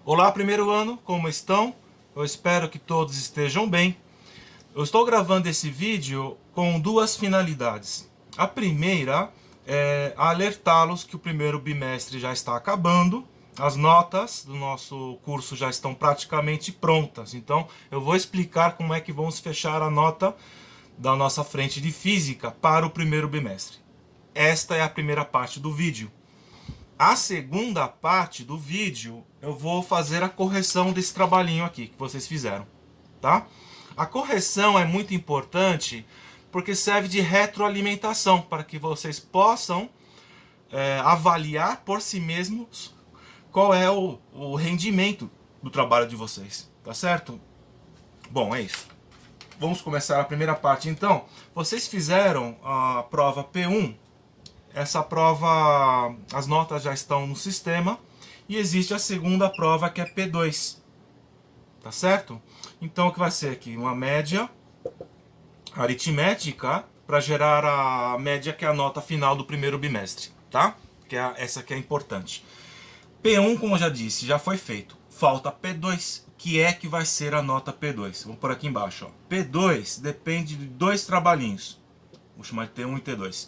Olá, primeiro ano, como estão? Eu espero que todos estejam bem. Eu estou gravando esse vídeo com duas finalidades. A primeira é alertá-los que o primeiro bimestre já está acabando, as notas do nosso curso já estão praticamente prontas. Então, eu vou explicar como é que vamos fechar a nota da nossa frente de física para o primeiro bimestre. Esta é a primeira parte do vídeo. A segunda parte do vídeo eu vou fazer a correção desse trabalhinho aqui que vocês fizeram, tá? A correção é muito importante porque serve de retroalimentação para que vocês possam avaliar por si mesmos qual é o rendimento do trabalho de vocês, tá certo? Bom, é isso. Vamos começar a primeira parte então. Vocês fizeram a prova P1. Essa prova, as notas já estão no sistema. E existe a segunda prova que é P2. Tá certo? Então o que vai ser aqui? Uma média aritmética para gerar a média que é a nota final do primeiro bimestre. Tá? Essa que é importante. P1, como eu já disse, já foi feito. Falta P2, que é que vai ser a nota P2. Vamos por aqui embaixo. Ó. P2 depende de dois trabalhinhos. Vou chamar de T1 e T2.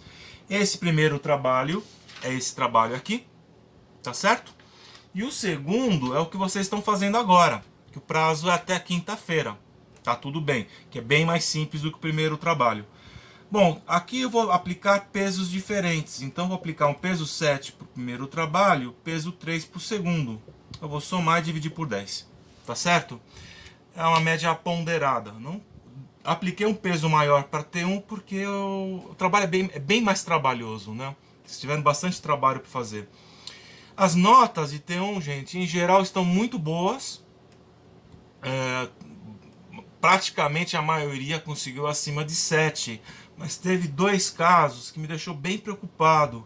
Esse primeiro trabalho é esse trabalho aqui, tá certo? E o segundo é o que vocês estão fazendo agora, que o prazo é até quinta-feira. Tá tudo bem, que é bem mais simples do que o primeiro trabalho. Bom, aqui eu vou aplicar pesos diferentes. Então, vou aplicar um peso 7 para o primeiro trabalho, peso 3 para o segundo. Eu vou somar e dividir por 10. Tá certo? É uma média ponderada. Não apliquei um peso maior para T1 porque o trabalho é bem mais trabalhoso, né? Vocês tiveram bastante trabalho para fazer. As notas de T1, gente, em geral estão muito boas. Praticamente a maioria conseguiu acima de 7. Mas teve dois casos que me deixou bem preocupado.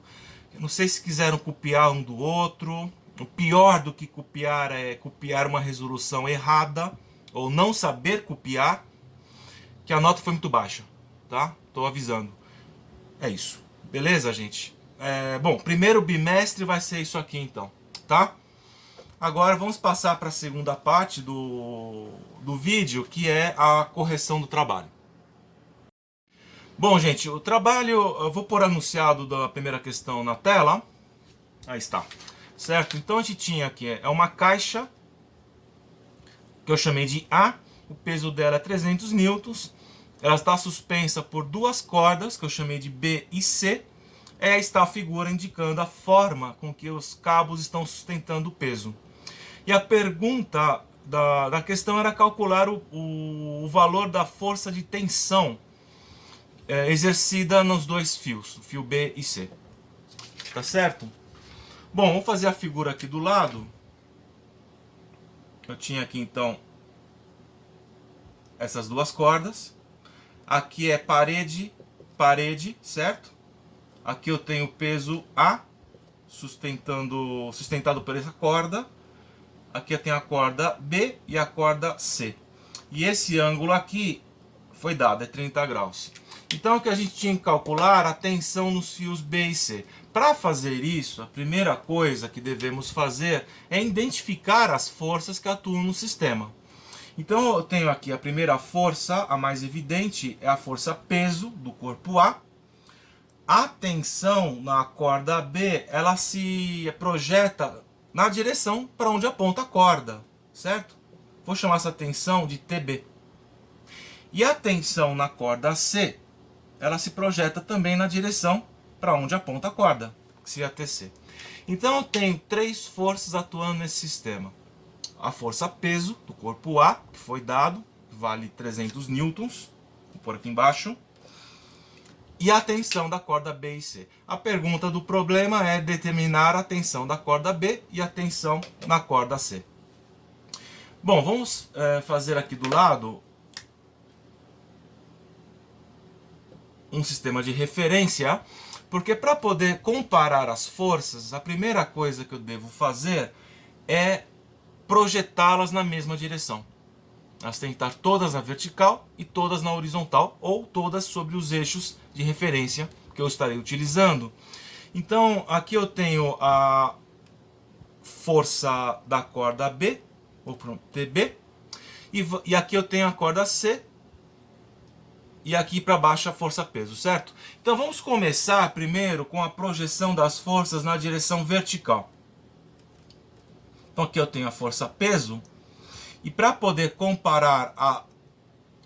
Eu não sei se quiseram copiar um do outro. O pior do que copiar é copiar uma resolução errada ou não saber copiar, que a nota foi muito baixa, tá? Tô avisando. É isso. Beleza, gente? Bom, primeiro bimestre vai ser isso aqui então, tá? Agora vamos passar para a segunda parte do vídeo, que é a correção do trabalho. Bom, gente, o trabalho, eu vou pôr anunciado da primeira questão na tela. Aí está. Certo? Então a gente tinha aqui, é uma caixa, que eu chamei de A, o peso dela é 300 newtons, ela está suspensa por duas cordas, que eu chamei de B e C, aí está a figura indicando a forma com que os cabos estão sustentando o peso. E a pergunta da questão era calcular o valor da força de tensão exercida nos dois fios, o fio B e C. Tá certo? Bom, vamos fazer a figura aqui do lado. Eu tinha aqui então essas duas cordas. Aqui é parede, certo? Aqui eu tenho o peso A sustentado por essa corda. Aqui eu tenho a corda B e a corda C. E esse ângulo aqui foi dado, é 30 graus. Então o que a gente tinha que calcular a tensão nos fios B e C. Para fazer isso, a primeira coisa que devemos fazer é identificar as forças que atuam no sistema. Então eu tenho aqui a primeira força, a mais evidente, é a força peso do corpo A. A tensão na corda B, ela se projeta na direção para onde aponta a corda, certo? Vou chamar essa tensão de TB. E a tensão na corda C, ela se projeta também na direção para onde aponta a corda, que seria TC. Então eu tenho três forças atuando nesse sistema. A força peso do corpo A, que foi dado, vale 300 newtons, vou pôr aqui embaixo. E a tensão da corda B e C. A pergunta do problema é determinar a tensão da corda B e a tensão na corda C. Bom, vamos fazer aqui do lado um sistema de referência, porque para poder comparar as forças, a primeira coisa que eu devo fazer é projetá-las na mesma direção. Elas têm que estar todas na vertical e todas na horizontal, ou todas sobre os eixos de referência que eu estarei utilizando. Então, aqui eu tenho força da corda B, ou TB, e aqui eu tenho a corda C, e aqui para baixo a força peso, certo? Então vamos começar primeiro com a projeção das forças na direção vertical. Então aqui eu tenho a força peso, e para poder comparar a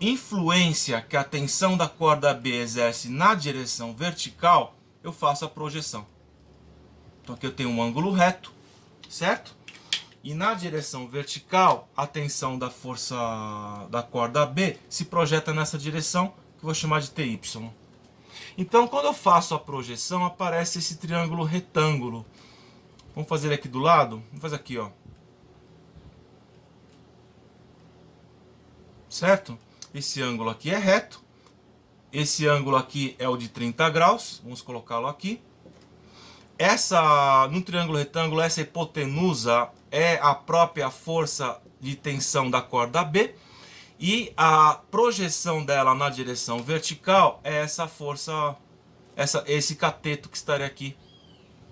influência que a tensão da corda B exerce na direção vertical, eu faço a projeção. Então aqui eu tenho um ângulo reto, certo? E na direção vertical, a tensão da força da corda B se projeta nessa direção, que eu vou chamar de TY. Então, quando eu faço a projeção, aparece esse triângulo retângulo. Vamos fazer ele aqui do lado? Vamos fazer aqui, ó. Certo? Esse ângulo aqui é reto. Esse ângulo aqui é o de 30 graus. Vamos colocá-lo aqui. No triângulo retângulo, essa hipotenusa é a própria força de tensão da corda B. E a projeção dela na direção vertical é essa força, esse cateto que estaria aqui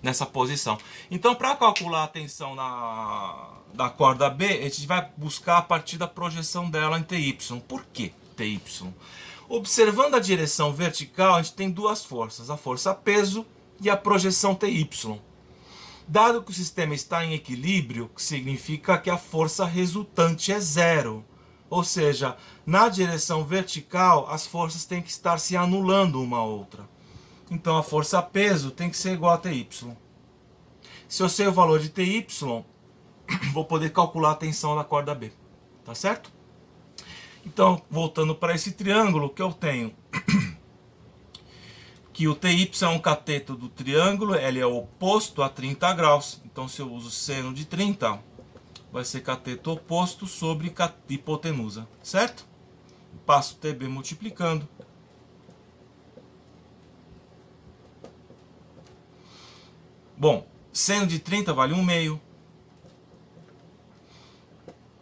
nessa posição. Então, para calcular a tensão da corda B, a gente vai buscar a partir da projeção dela em TY. Por que TY? Observando a direção vertical, a gente tem duas forças, a força peso e a projeção TY. Dado que o sistema está em equilíbrio, significa que a força resultante é zero. Ou seja, na direção vertical, as forças têm que estar se anulando uma a outra. Então a força peso tem que ser igual a TY. Se eu sei o valor de TY, vou poder calcular a tensão da corda B. Tá certo? Então, voltando para esse triângulo, que eu tenho que o TY é um cateto do triângulo, ele é oposto a 30 graus. Então, se eu uso seno de 30, vai ser cateto oposto sobre hipotenusa, certo? Passo TB multiplicando. Bom, seno de 30 vale 1/2.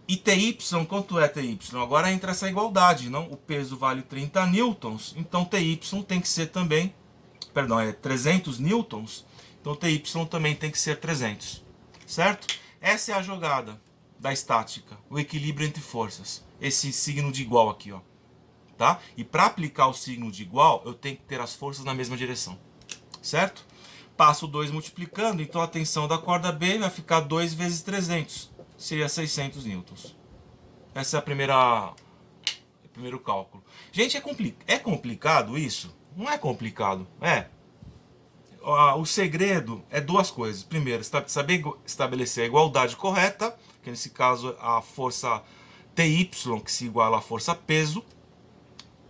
E TY, quanto é TY? Agora entra essa igualdade, não? O peso vale 30 newtons, então TY tem que ser também, perdão, é 300 newtons, então TY também tem que ser 300, certo? Essa é a jogada da estática, o equilíbrio entre forças, esse signo de igual aqui, ó, tá? E para aplicar o signo de igual, eu tenho que ter as forças na mesma direção, certo? Passo 2 multiplicando, então a tensão da corda B vai ficar 2 vezes 300, seria 600 newtons. Essa é o primeiro cálculo. Gente, é complicado isso? Não é complicado, é. O segredo é duas coisas. Primeiro, saber estabelecer a igualdade correta, que nesse caso a força TY, que se iguala à força peso.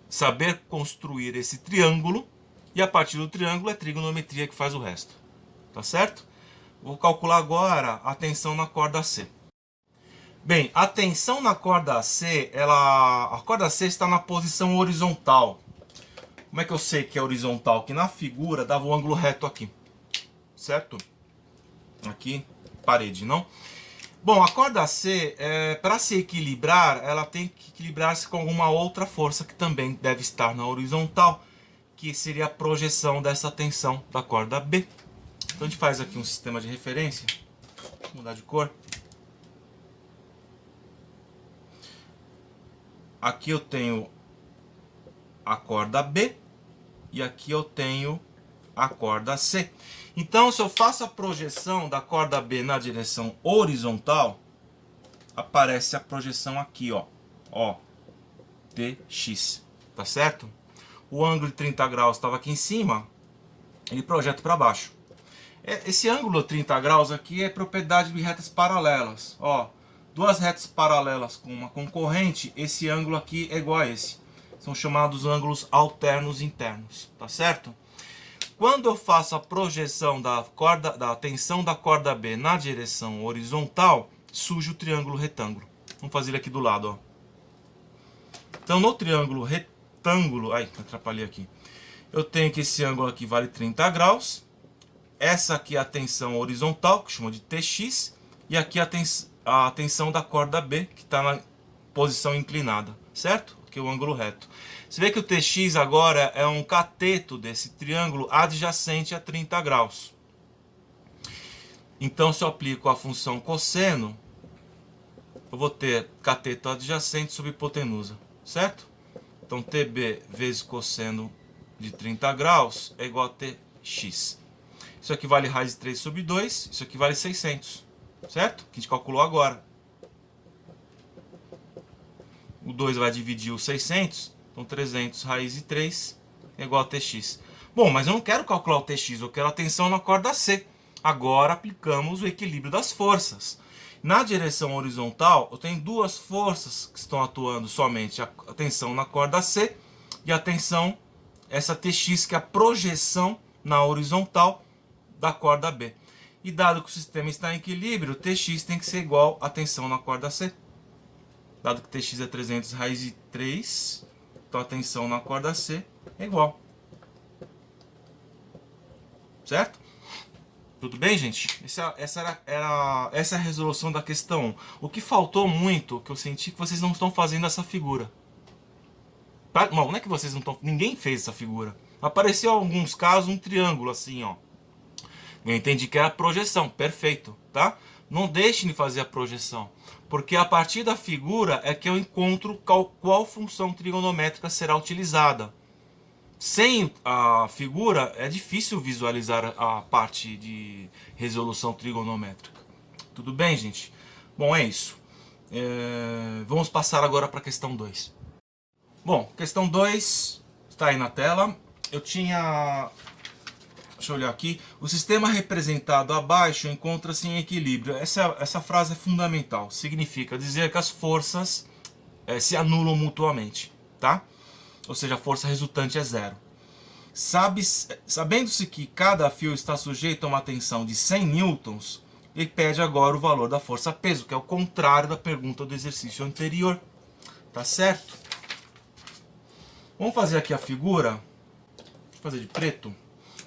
Saber construir esse triângulo. E a partir do triângulo é trigonometria que faz o resto. Tá certo? Vou calcular agora a tensão na corda C. Bem, a tensão na corda C, a corda C está na posição horizontal. Como é que eu sei que é horizontal? Que na figura dava um ângulo reto aqui, certo? Aqui, parede, não? Bom, a corda C, para se equilibrar, ela tem que equilibrar-se com alguma outra força que também deve estar na horizontal, que seria a projeção dessa tensão da corda B. Então a gente faz aqui um sistema de referência. Vou mudar de cor. Aqui eu tenho a corda B e aqui eu tenho a corda C. Então, se eu faço a projeção da corda B na direção horizontal, aparece a projeção aqui, ó, TX, tá certo? O ângulo de 30 graus estava aqui em cima, ele projeta para baixo. Esse ângulo de 30 graus aqui é propriedade de retas paralelas, ó. Duas retas paralelas com uma concorrente, esse ângulo aqui é igual a esse. São chamados ângulos alternos internos, tá certo? Quando eu faço a projeção da tensão da corda B na direção horizontal, surge o triângulo retângulo. Vamos fazer ele aqui do lado, ó. Então, no triângulo retângulo, ai, atrapalhei aqui. Eu tenho que esse ângulo aqui vale 30 graus. Essa aqui é a tensão horizontal, que chama de TX, e aqui a tensão da corda B, que está na posição inclinada, certo? Que é o ângulo reto. Você vê que o TX agora é um cateto desse triângulo adjacente a 30 graus. Então, se eu aplico a função cosseno, eu vou ter cateto adjacente sobre hipotenusa, certo? Então, TB vezes cosseno de 30 graus é igual a TX. Isso aqui vale raiz de 3 sobre 2, isso aqui vale 600, certo? Que a gente calculou agora. O 2 vai dividir o 600, então 300 raiz de 3 é igual a TX. Bom, mas eu não quero calcular o TX, eu quero a tensão na corda C. Agora aplicamos o equilíbrio das forças. Na direção horizontal, eu tenho duas forças que estão atuando somente. A tensão na corda C e a tensão, essa TX, que é a projeção na horizontal da corda B. E dado que o sistema está em equilíbrio, TX tem que ser igual à tensão na corda C. Dado que TX é 300 raiz de 3, então a tensão na corda C é igual. Certo? Tudo bem, gente? Essa é a resolução da questão 1. O que faltou muito, que eu senti que vocês não estão fazendo essa figura. Não é que vocês não estão... Ninguém fez essa figura. Apareceu em alguns casos um triângulo assim, ó. Eu entendi que era projeção. Perfeito, tá? Não deixem de fazer a projeção. Porque a partir da figura é que eu encontro qual função trigonométrica será utilizada. Sem a figura é difícil visualizar a parte de resolução trigonométrica. Tudo bem, gente? Bom, é isso. Vamos passar agora para a questão 2. Bom, questão 2 está aí na tela. Eu tinha... Deixa eu olhar aqui. O sistema representado abaixo encontra-se em equilíbrio. Essa frase é fundamental. Significa dizer que as forças se anulam mutuamente, tá? Ou seja, a força resultante é zero. Sabendo-se que cada fio está sujeito a uma tensão de 100 newtons, ele pede agora o valor da força-peso, que é o contrário da pergunta do exercício anterior. Tá certo? Vamos fazer aqui a figura. Deixa eu fazer de preto.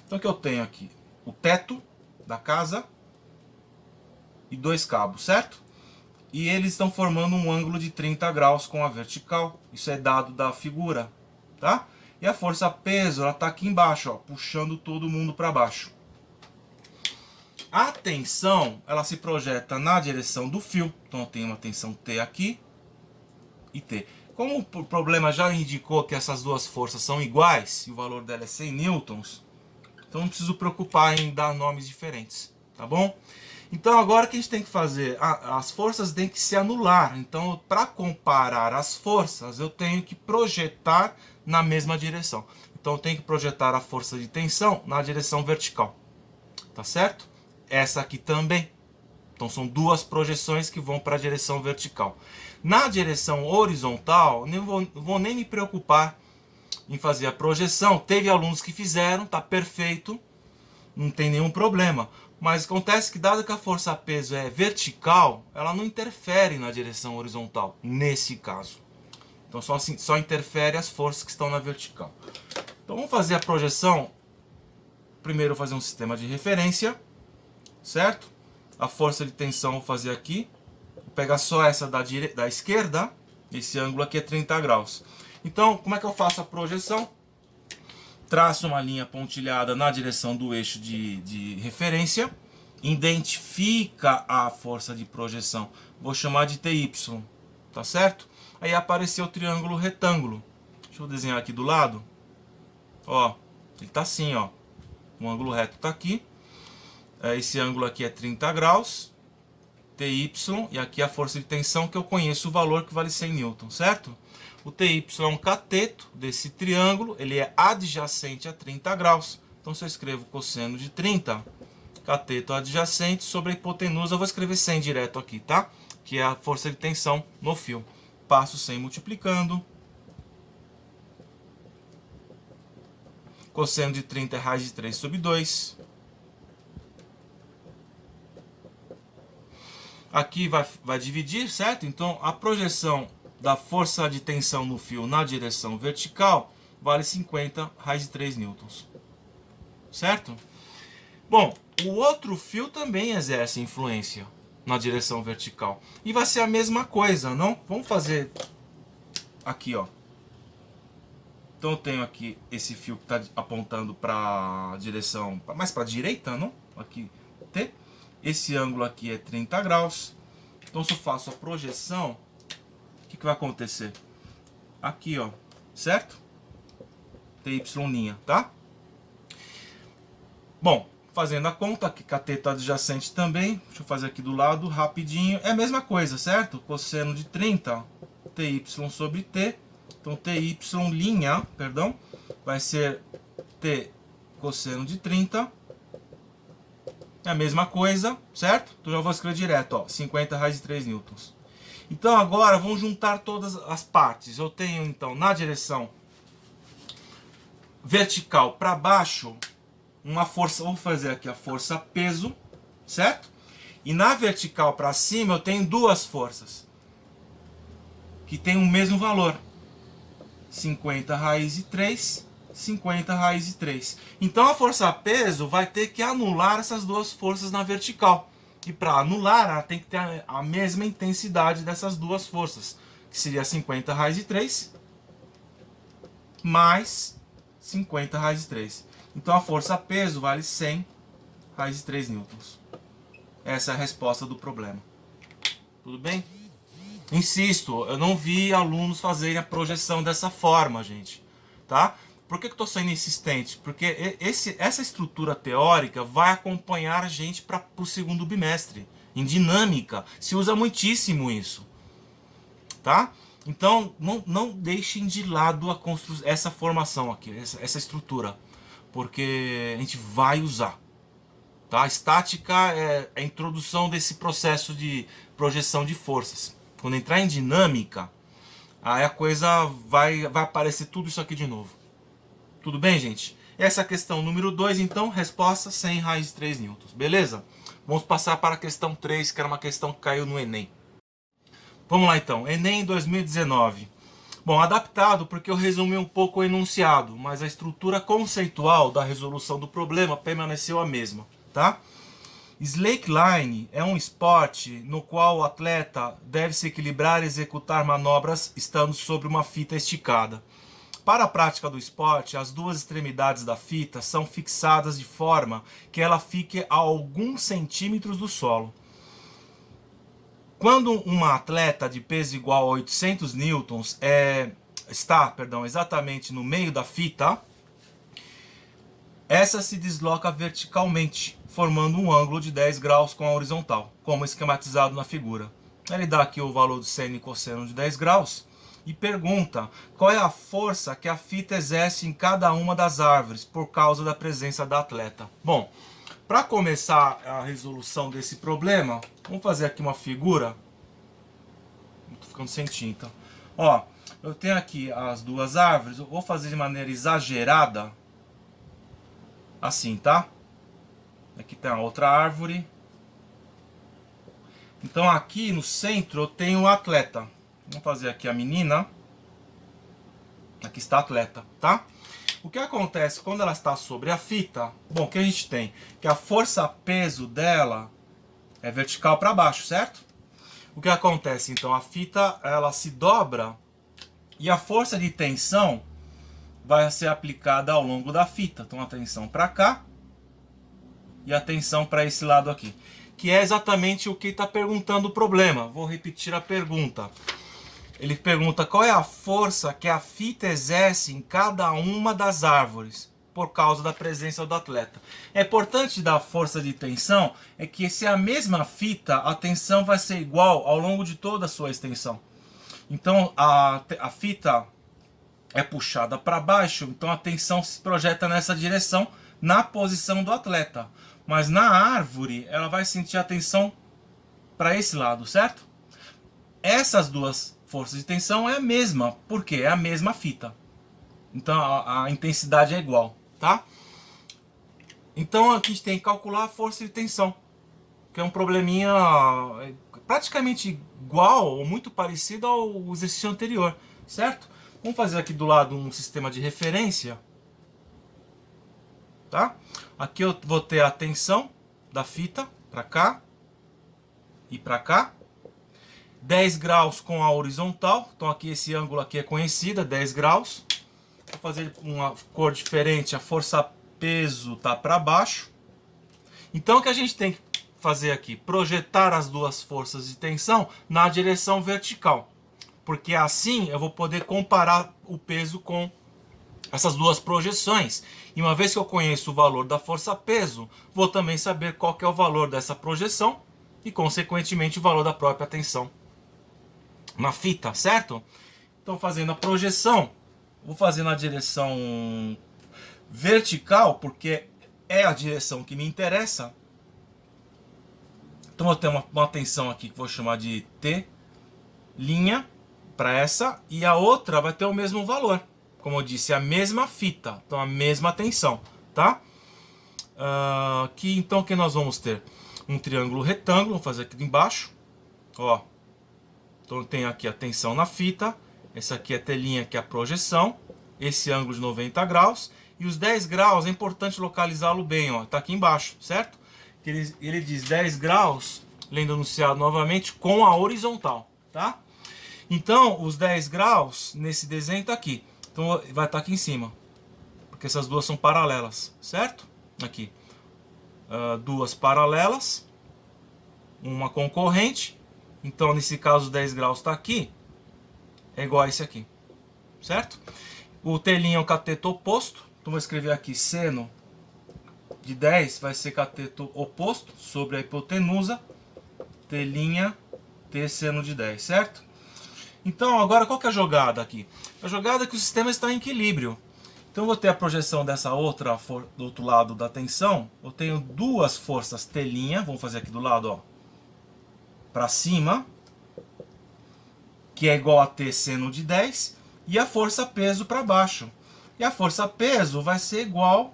Então, o que eu tenho aqui? O teto da casa e dois cabos, certo? E eles estão formando um ângulo de 30 graus com a vertical. Isso é dado da figura, tá? E a força-peso, ela está aqui embaixo, ó, puxando todo mundo para baixo. A tensão, ela se projeta na direção do fio. Então, eu tenho uma tensão T aqui e T. Como o problema já indicou que essas duas forças são iguais, e o valor dela é 100 newtons, então não preciso preocupar em dar nomes diferentes, tá bom? Então agora o que a gente tem que fazer? As forças têm que se anular. Então, para comparar as forças, eu tenho que projetar na mesma direção. Então eu tenho que projetar a força de tensão na direção vertical. Tá certo? Essa aqui também. Então são duas projeções que vão para a direção vertical. Na direção horizontal, não vou nem me preocupar em fazer a projeção. Teve alunos que fizeram, tá perfeito, não tem nenhum problema. Mas acontece que, dado que a força-peso é vertical, ela não interfere na direção horizontal, nesse caso. Então só interfere as forças que estão na vertical. Então vamos fazer a projeção. Primeiro fazer um sistema de referência, certo? A força de tensão vou fazer aqui. Vou pegar só essa da esquerda. Esse ângulo aqui é 30 graus. Então, como é que eu faço a projeção? Traço uma linha pontilhada na direção do eixo de referência. Identifica a força de projeção. Vou chamar de TY. Tá certo? Aí apareceu o triângulo retângulo. Deixa eu desenhar aqui do lado. Ó, ele tá assim, ó. O ângulo reto tá aqui. Esse ângulo aqui é 30 graus. TY. E aqui a força de tensão, que eu conheço o valor, que vale 100 newtons, certo? O TY é um cateto desse triângulo. Ele é adjacente a 30 graus. Então, se eu escrevo cosseno de 30, cateto adjacente sobre a hipotenusa, eu vou escrever 100 direto aqui, tá? Que é a força de tensão no fio. Passo 100 multiplicando. Cosseno de 30 é raiz de 3 sobre 2. Aqui vai dividir, certo? Então, a projeção da força de tensão no fio na direção vertical vale 50 raiz de 3 newtons. Certo? Bom, o outro fio também exerce influência na direção vertical. E vai ser a mesma coisa, não? Vamos fazer aqui, ó. Então eu tenho aqui esse fio que está apontando para a direção, mais para a direita, não? Aqui, T. esse ângulo aqui é 30 graus. Então se eu faço a projeção, o que vai acontecer? Aqui, ó, certo? TY', tá? Bom, fazendo a conta, aqui cateto adjacente também, deixa eu fazer aqui do lado rapidinho, é a mesma coisa, certo? Cosseno de 30, TY sobre T, então TY', perdão, vai ser T cosseno de 30, é a mesma coisa, certo? Então já vou escrever direto, ó, 50 raiz de 3 newtons. Então agora vamos juntar todas as partes. Eu tenho então na direção vertical para baixo uma força, vou fazer aqui a força peso, certo? E na vertical para cima eu tenho duas forças que tem o mesmo valor, 50 raiz de 3, 50 raiz de 3. Então a força peso vai ter que anular essas duas forças na vertical. E para anular, ela tem que ter a mesma intensidade dessas duas forças, que seria 50 raiz de 3 mais 50 raiz de 3. Então a força peso vale 100 raiz de 3 newtons. Essa é a resposta do problema. Tudo bem? Insisto, eu não vi alunos fazerem a projeção dessa forma, gente. Tá? Por que eu estou sendo insistente? Porque essa estrutura teórica vai acompanhar a gente para o segundo bimestre. Em dinâmica, se usa muitíssimo isso. Tá? Então, não deixem de lado essa formação aqui, essa estrutura. Porque a gente vai usar. Tá? A estática é a introdução desse processo de projeção de forças. Quando entrar em dinâmica, aí a coisa vai aparecer tudo isso aqui de novo. Tudo bem, gente? Essa é a questão número 2, então, resposta 100 raiz de 3 newtons. Beleza? Vamos passar para a questão 3, que era uma questão que caiu no Enem. Vamos lá, então. Enem 2019. Bom, adaptado porque eu resumi um pouco o enunciado, mas a estrutura conceitual da resolução do problema permaneceu a mesma, tá? Slackline é um esporte no qual o atleta deve se equilibrar e executar manobras estando sobre uma fita esticada. Para a prática do esporte, as duas extremidades da fita são fixadas de forma que ela fique a alguns centímetros do solo. Quando uma atleta de peso igual a 800 newtons está exatamente no meio da fita, essa se desloca verticalmente, formando um ângulo de 10 graus com a horizontal, como esquematizado na figura. Ele dá aqui o valor do seno e cosseno de 10 graus e pergunta qual é a força que a fita exerce em cada uma das árvores por causa da presença da atleta. Bom, para começar a resolução desse problema, vamos fazer aqui uma figura. Estou ficando sem tinta. Ó, eu tenho aqui as duas árvores, eu vou fazer de maneira exagerada, assim, tá? Aqui tem a outra árvore. Então aqui no centro eu tenho o atleta. Vamos fazer aqui a menina. Aqui está a atleta, tá? O que acontece quando ela está sobre a fita? Bom, o que a gente tem? Que a força-peso dela é vertical para baixo, certo? O que acontece? Então a fita ela se dobra e a força de tensão vai ser aplicada ao longo da fita. Então a tensão para cá e a tensão para esse lado aqui. Que é exatamente o que está perguntando o problema. Vou repetir a pergunta. Ele pergunta qual é a força que a fita exerce em cada uma das árvores por causa da presença do atleta. É importante da força de tensão é que se é a mesma fita, a tensão vai ser igual ao longo de toda a sua extensão. Então a fita é puxada para baixo, então a tensão se projeta nessa direção na posição do atleta. Mas na árvore ela vai sentir a tensão para esse lado, certo? Essas duas forças de tensão é a mesma, porque é a mesma fita. Então a intensidade é igual, tá? Então aqui a gente tem que calcular a força de tensão, que é um probleminha praticamente igual ou muito parecido ao exercício anterior, certo? Vamos fazer aqui do lado um sistema de referência, tá? Aqui eu vou ter a tensão da fita para cá e para cá. 10 graus com a horizontal, então aqui esse ângulo aqui é conhecido, 10 graus. Vou fazer uma cor diferente, a força peso tá para baixo. Então o que a gente tem que fazer aqui? Projetar as duas forças de tensão na direção vertical. Porque assim eu vou poder comparar o peso com essas duas projeções. E uma vez que eu conheço o valor da força-peso, vou também saber qual que é o valor dessa projeção e, consequentemente, o valor da própria tensão na fita, certo? Então, fazendo a projeção, vou fazer na direção vertical, porque é a direção que me interessa. Então, eu tenho uma tensão aqui que vou chamar de T' para essa, e a outra vai ter o mesmo valor. Como eu disse, a mesma fita, então a mesma tensão, tá? Aqui, então, o que nós vamos ter? Um triângulo retângulo, vou fazer aqui embaixo, ó. Então, tem aqui a tensão na fita, essa aqui é a telinha, que é a projeção, esse ângulo de 90 graus, e os 10 graus, é importante localizá-lo bem, ó, tá aqui embaixo, certo? Ele diz 10 graus, lendo enunciado novamente, com a horizontal, tá? Então, os 10 graus, nesse desenho, tá aqui. Então, vai estar aqui em cima, porque essas duas são paralelas, certo? Aqui. Duas paralelas, uma concorrente. Então, nesse caso, 10 graus está aqui, é igual a esse aqui, certo? O telinho é o cateto oposto, então vou escrever aqui seno de 10 vai ser cateto oposto sobre a hipotenusa, telinha T seno de 10, certo? Então, agora qual que é a jogada aqui? A jogada é que o sistema está em equilíbrio. Então, eu vou ter a projeção dessa outra, do outro lado da tensão. Eu tenho duas forças telinha, vamos fazer aqui do lado, ó, para cima, que é igual a T seno de 10, e a força peso para baixo. E a força peso vai ser igual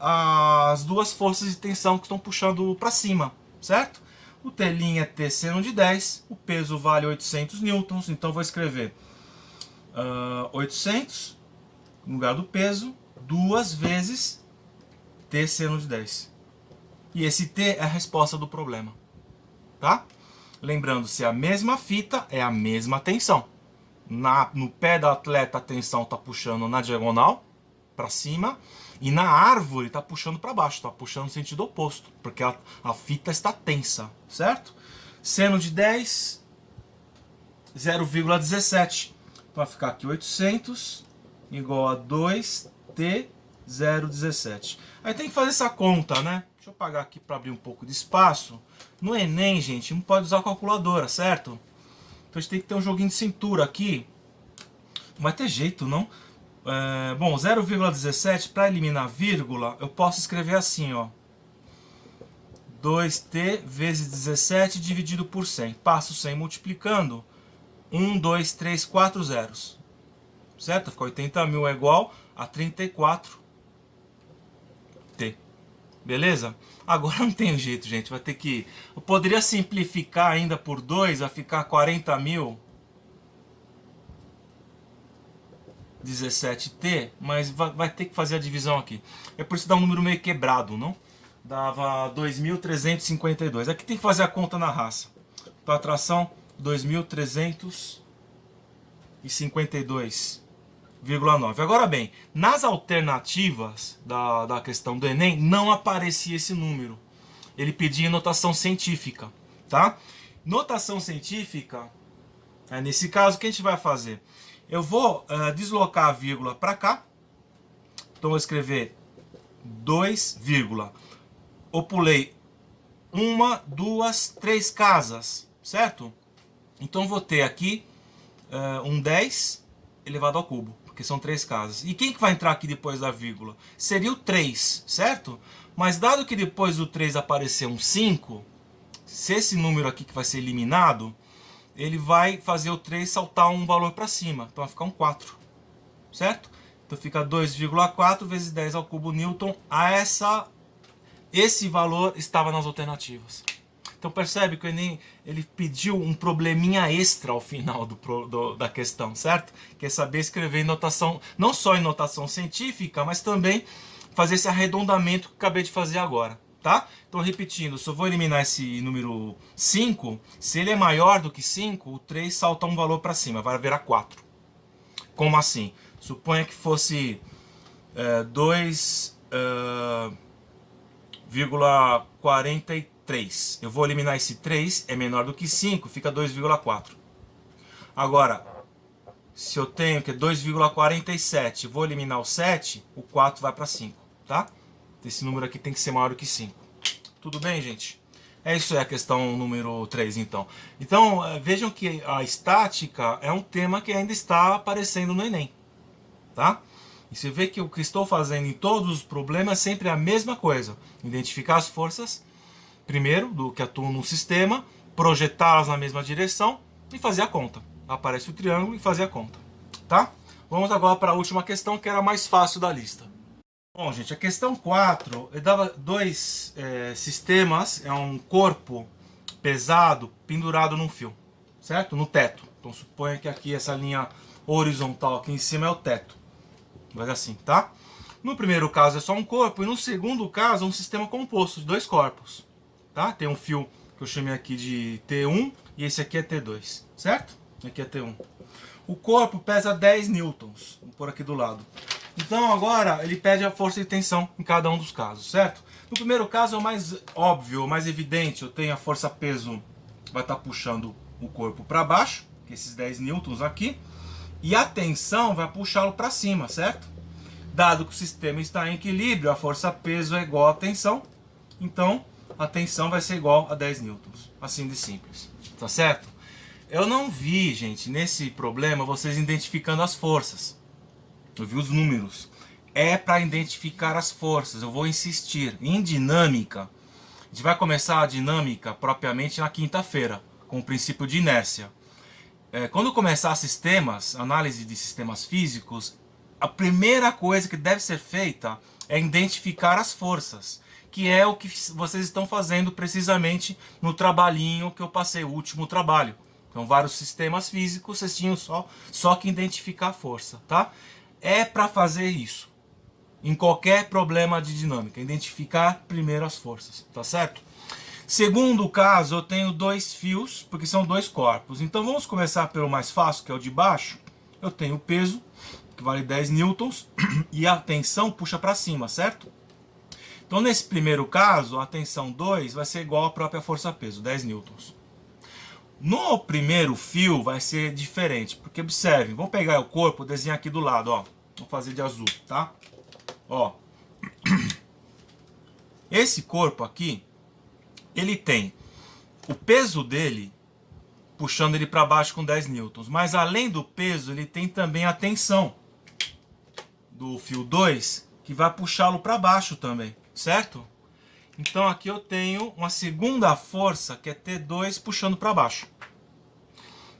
às duas forças de tensão que estão puxando para cima, certo? O telinha é T seno de 10, o peso vale 800 newtons, então vou escrever 800 no lugar do peso, 2 vezes T seno de 10. E esse T é a resposta do problema, tá? Lembrando, se é a mesma fita, é a mesma tensão. No pé da atleta a tensão está puxando na diagonal, para cima, e na árvore está puxando para baixo, está puxando no sentido oposto, porque a fita está tensa, certo? Seno de 10, 0,17. Vai ficar aqui 800 igual a 2T 0,17. Aí tem que fazer essa conta, né? Deixa eu apagar aqui para abrir um pouco de espaço. No Enem, gente, não pode usar calculadora, certo? Então a gente tem que ter um joguinho de cintura aqui. Não vai ter jeito, não? Bom, 0,17 para eliminar vírgula, eu posso escrever assim, ó. 2T vezes 17 dividido por 100. Passo 100 multiplicando. 1, 2, 3, 4 zeros. Certo? Fica 80.000 é igual a 34T. Beleza? Agora não tem jeito, gente. Vai ter que... Eu poderia simplificar ainda por 2 a ficar 40.000. 17T, mas vai ter que fazer a divisão aqui. É por isso que dá um número meio quebrado, não? Dava 2.352. Aqui tem que fazer a conta na raça. Então a tração 2.352,9. Agora bem, nas alternativas da questão do Enem, não aparecia esse número. Ele pedia notação científica, tá? Notação científica, nesse caso, o que a gente vai fazer? Eu vou deslocar a vírgula para cá. Então, vou escrever 2, eu pulei 1, 2, 3 casas, certo? Então, vou ter aqui um 10 elevado ao cubo, porque são 3 casas. E quem que vai entrar aqui depois da vírgula? Seria o 3, certo? Mas dado que depois do 3 aparecer um 5, se esse número aqui que vai ser eliminado, ele vai fazer o 3 saltar um valor para cima. Então vai ficar um 4, certo? Então fica 2,4 vezes 10 ao cubo newton. Esse valor estava nas alternativas. Então percebe que o Enem ele pediu um probleminha extra ao final da questão, certo? Que é saber escrever em notação, não só em notação científica, mas também fazer esse arredondamento que eu acabei de fazer agora. Tá? Então, repetindo, se eu vou eliminar esse número 5, se ele é maior do que 5, o 3 salta um valor para cima, vai virar 4. Como assim? Suponha que fosse 2,43 3. Eu vou eliminar esse 3, é menor do que 5, fica 2,4. Agora, se eu tenho que é 2,47, vou eliminar o 7, o 4 vai para 5, tá? Esse número aqui tem que ser maior do que 5. Tudo bem, gente? É isso, é a questão número 3, então. Então, vejam que a estática é um tema que ainda está aparecendo no Enem, tá? E você vê que o que estou fazendo em todos os problemas é sempre a mesma coisa. Identificar as forças, primeiro, do que atuam no sistema, projetá-las na mesma direção e fazer a conta. Aparece o triângulo e fazer a conta, tá? Vamos agora para a última questão, que era a mais fácil da lista. Bom, gente, a questão 4, ele dava dois sistemas, é um corpo pesado pendurado num fio, certo? No teto. Então suponha que aqui essa linha horizontal aqui em cima é o teto. Vai assim, tá? No primeiro caso é só um corpo e no segundo caso é um sistema composto de dois corpos, tá? Tem um fio que eu chamei aqui de T1 e esse aqui é T2, certo? Aqui é T1. O corpo pesa 10 newtons, vou pôr aqui do lado. Então agora ele pede a força de tensão em cada um dos casos, certo? No primeiro caso é o mais óbvio, o mais evidente. Eu tenho a força-peso, vai estar puxando o corpo para baixo, que é esses 10 newtons aqui, e a tensão vai puxá-lo para cima, certo? Dado que o sistema está em equilíbrio, a força-peso é igual à tensão, então a tensão vai ser igual a 10 newtons, assim de simples, tá certo? Eu não vi, gente, nesse problema vocês identificando as forças. Eu vi os números. É para identificar as forças. Eu vou insistir. Em dinâmica, a gente vai começar a dinâmica propriamente na quinta-feira, com o princípio de inércia. Quando começar sistemas, análise de sistemas físicos, a primeira coisa que deve ser feita é identificar as forças, que é o que vocês estão fazendo precisamente no trabalhinho que eu passei, o último trabalho. Então, vários sistemas físicos, vocês tinham só que identificar a força, tá? É para fazer isso em qualquer problema de dinâmica, identificar primeiro as forças, tá certo? Segundo caso, eu tenho dois fios, porque são dois corpos. Então vamos começar pelo mais fácil, que é o de baixo. Eu tenho o peso, que vale 10 newtons, e a tensão puxa para cima, certo? Então nesse primeiro caso, a tensão 2 vai ser igual à própria força-peso, 10 newtons. No primeiro fio vai ser diferente, porque observem, vamos pegar o corpo, desenhar aqui do lado, ó. Vou fazer de azul, tá? Ó. Esse corpo aqui, ele tem o peso dele puxando ele para baixo com 10 newtons, mas além do peso, ele tem também a tensão do fio 2, que vai puxá-lo para baixo também, certo? Então aqui eu tenho uma segunda força, que é T2 puxando para baixo.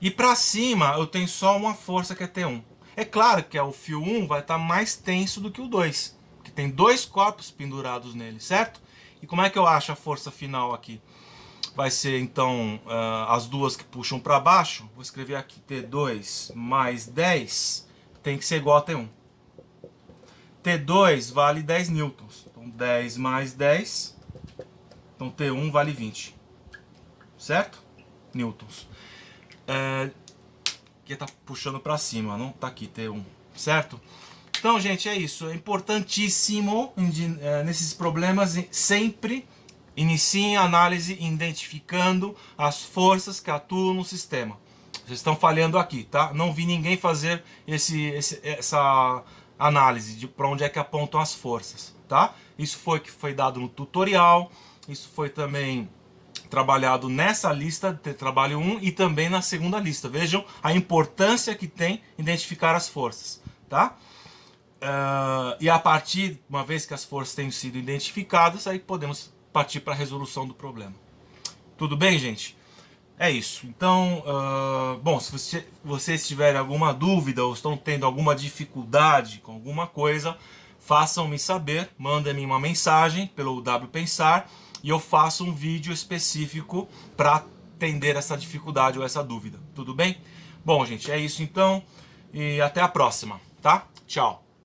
E para cima eu tenho só uma força, que é T1. É claro que o fio 1 vai estar mais tenso do que o 2, que tem dois corpos pendurados nele, certo? E como é que eu acho a força final aqui? Vai ser então as duas que puxam para baixo. Vou escrever aqui T2 mais 10 tem que ser igual a T1. T2 vale 10 newtons. Então 10 mais 10. Então T1 vale 20. Certo? Newtons. Que está puxando para cima, não está aqui T1, certo? Então, gente, é isso. É importantíssimo nesses problemas sempre iniciem a análise identificando as forças que atuam no sistema. Vocês estão falhando aqui, tá? Não vi ninguém fazer essa análise de para onde é que apontam as forças, tá? Isso foi dado no tutorial, isso foi também trabalhado nessa lista de trabalho 1 e também na segunda lista. Vejam a importância que tem identificar as forças, tá? E a partir, uma vez que as forças tenham sido identificadas, aí podemos partir para a resolução do problema. Tudo bem, gente? É isso. Então, bom, se vocês tiverem alguma dúvida ou estão tendo alguma dificuldade com alguma coisa, façam-me saber, mandem-me uma mensagem pelo WPensar e eu faço um vídeo específico para atender essa dificuldade ou essa dúvida. Tudo bem? Bom, gente, é isso então e até a próxima, tá? Tchau!